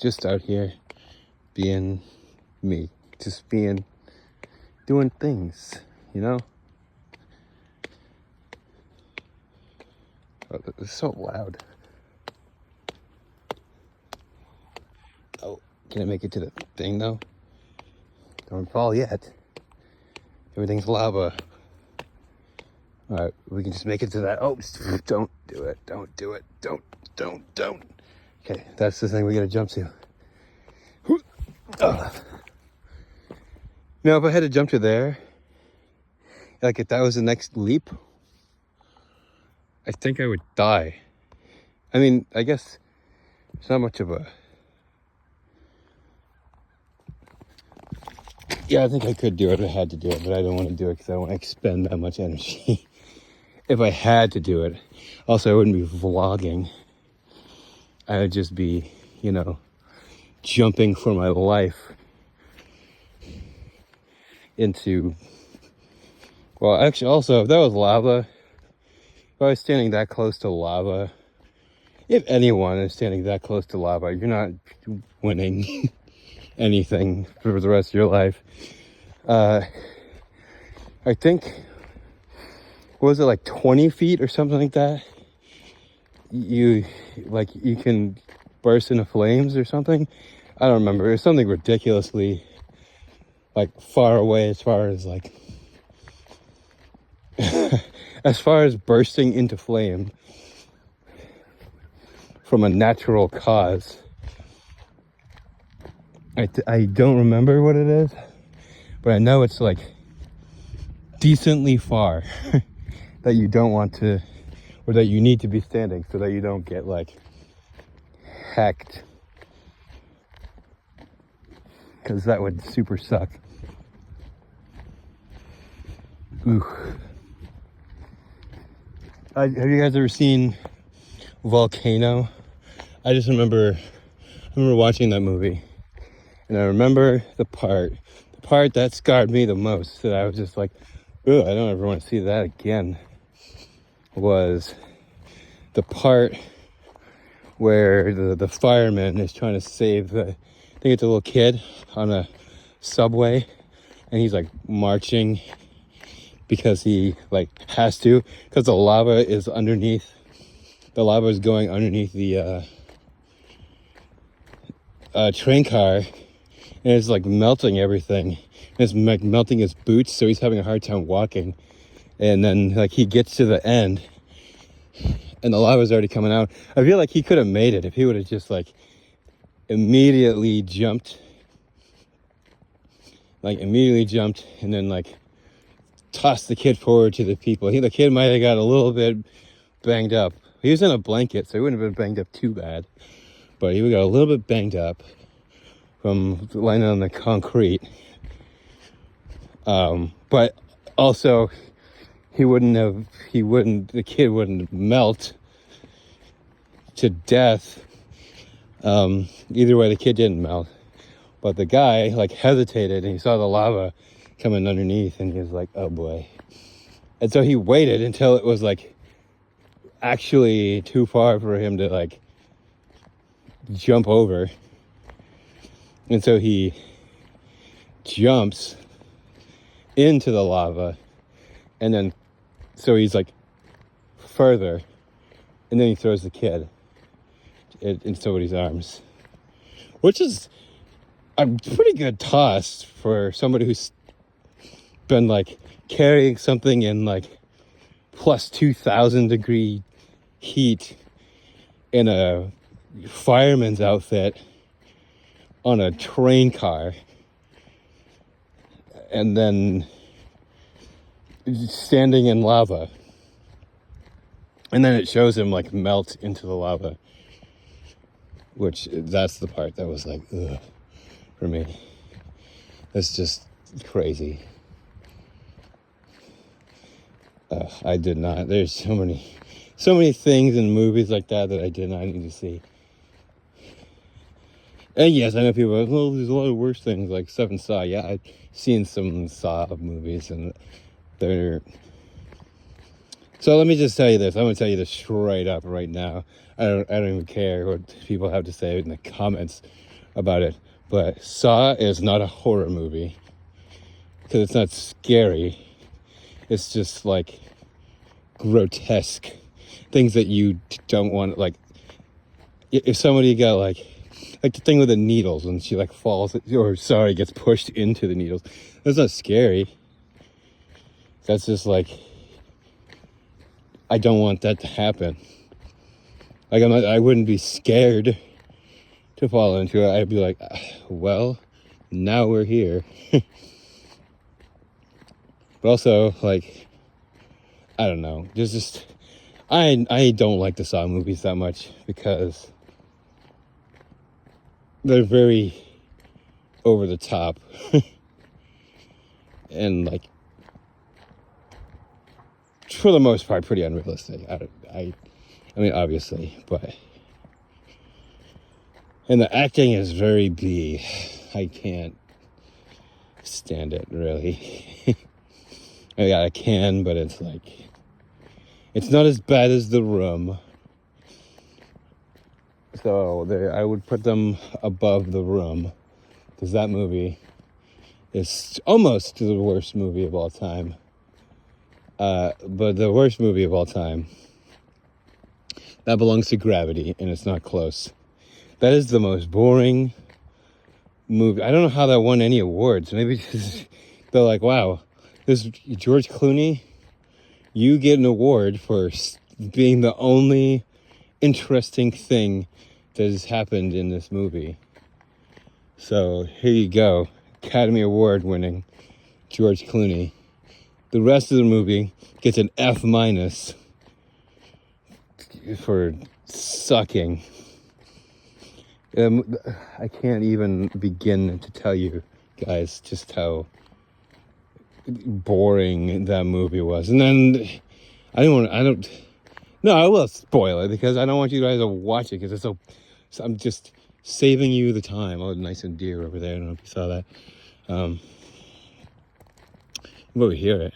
just out here being me, just doing things, you know? Oh, it's so loud. Oh, can I make it to the thing though? Don't fall yet. Everything's lava. Alright, we can just make it to that. Oh, don't do it. Don't do it. Don't. Okay, that's the thing we gotta jump to. Now, if I had to jump to there, like if that was the next leap, I think I would die. I mean, I guess it's not much of a... Yeah, I think I could do it if I had to do it, but I don't want to do it because I don't want to expend that much energy. If I had to do it. Also, I wouldn't be vlogging. I would just be, jumping for my life into... Well, actually, also, if that was lava, if I was standing that close to lava, if anyone is standing that close to lava, you're not winning anything for the rest of your life. I think, what was it, like 20 feet or something like that? You can burst into flames or something. I don't remember. It was something ridiculously far away as far as as far as bursting into flame from a natural cause. I don't remember what it is, but I know it's decently far that you don't want to, or that you need to be standing so that you don't get hacked, because that would super suck. Ooh. Have you guys ever seen Volcano? I remember watching that movie, and I remember the part that scarred me the most, that I was just like, ooh, I don't ever want to see that again, was the part where the fireman is trying to save I think it's a little kid on a subway, and he's marching because he has to, because the lava is underneath. The lava is going underneath the train car, and it's melting everything. And it's melting his boots, so he's having a hard time walking. And then he gets to the end, and the lava's already coming out. I feel like he could have made it if he would have just immediately jumped, and then tossed the kid forward to the people. The kid might have got a little bit banged up. He was in a blanket, so he wouldn't have been banged up too bad, but he got a little bit banged up from landing on the concrete. But also, the kid wouldn't melt to death. Either way, the kid didn't melt, but the guy hesitated, and he saw the lava coming underneath, and he was like, oh boy. And so he waited until it was actually too far for him to jump over. And so he jumps into the lava, and then so he's further, and then he throws the kid in somebody's arms, which is a pretty good toss for somebody who's been carrying something in plus 2,000 degree heat in a fireman's outfit on a train car, and then standing in lava, and then it shows him melt into the lava, which that's the part that was ugh, for me. That's just crazy. I did not. There's so many things in movies like that I did not need to see. And yes, I know people are like, well, there's a lot of worse things like stuff in Saw. Yeah, I've seen some Saw movies, and they're... So let me just tell you this. I'm going to tell you this straight up right now. I don't even care what people have to say in the comments about it. But Saw is not a horror movie because it's not scary. It's just like grotesque things that you don't want. Like if somebody got like the thing with the needles when she like falls or gets pushed into the needles. That's not scary. That's just like, I don't want that to happen. Like I wouldn't be scared to fall into it. I'd be like, well, now we're here. But also, like, I don't know. There's just, I don't like the Saw movies that much because they're very over the top. And like, for the most part, pretty unrealistic. I mean, obviously, but... And the acting is very B. I can't stand it, really. I can, but it's like... It's not as bad as The Room. So I would put them above The Room. Because that movie is almost the worst movie of all time. But the worst movie of all time, that belongs to Gravity, and it's not close. That is the most boring movie. I don't know how that won any awards. Maybe just, they're like, wow, this George Clooney, you get an award for being the only interesting thing that has happened in this movie. So here you go, Academy Award winning George Clooney. The rest of the movie gets an F- for sucking. I can't even begin to tell you guys just how boring that movie was. And then I will spoil it because I don't want you guys to watch it because it's so I'm just saving you the time. Oh, nice and dear over there. I don't know if you saw that. But we hear it.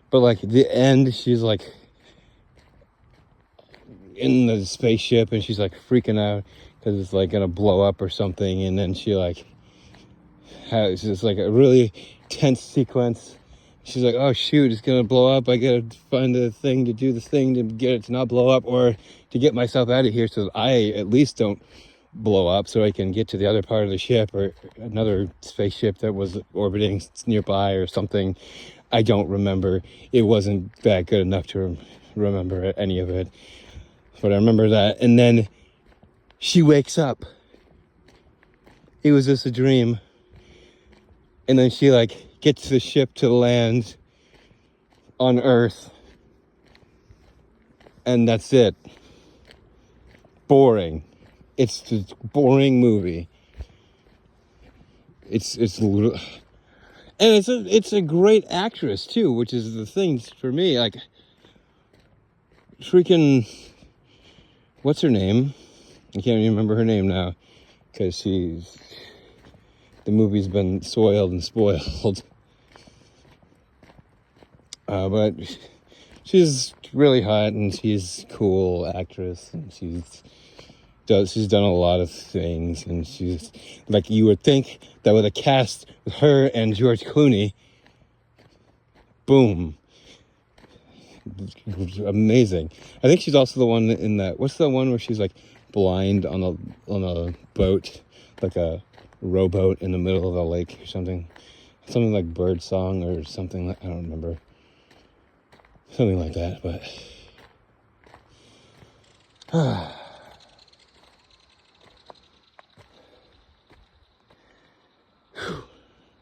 But like the end, she's like in the spaceship and she's like freaking out because it's like gonna blow up or something, and then she like has just like a really tense sequence. She's like, oh shoot, it's gonna blow up, I gotta find a thing to do this thing to get it to not blow up, or to get myself out of here so that I at least don't blow up, so I can get to the other part of the ship or another spaceship that was orbiting nearby or something. I don't remember. It wasn't that good enough to remember any of it. But I remember that. And then she wakes up. It was just a dream. And then she like gets the ship to land on Earth. And that's it. Boring. It's just a boring movie. It's and it's a great actress too, which is the thing for me. Like, freaking, what's her name? I can't even remember her name now, because the movie's been soiled and spoiled. But she's really hot and she's a cool actress, and she's done a lot of things, and she's like, you would think that with a cast with her and George Clooney, boom, amazing. I think she's also the one in that, what's the one where she's like blind on a boat, like a rowboat in the middle of the lake or something like Bird Song or something, I don't remember, something like that. But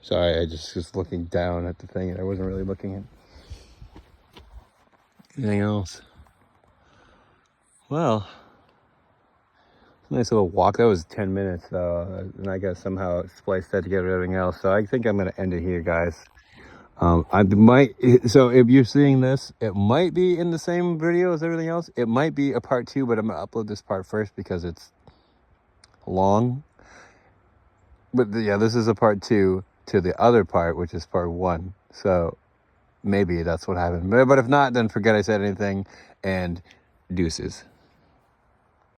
sorry, I just was looking down at the thing and I wasn't really looking at anything else. Well, nice little walk. That was 10 minutes, and I guess somehow spliced that together with everything else. So I think I'm going to end it here, guys. So if you're seeing this, it might be in the same video as everything else. It might be a part 2, but I'm going to upload this part first because it's long. But yeah, this is a part 2 to the other part, which is part 1. So maybe that's what happened. But if not, then forget I said anything, and deuces.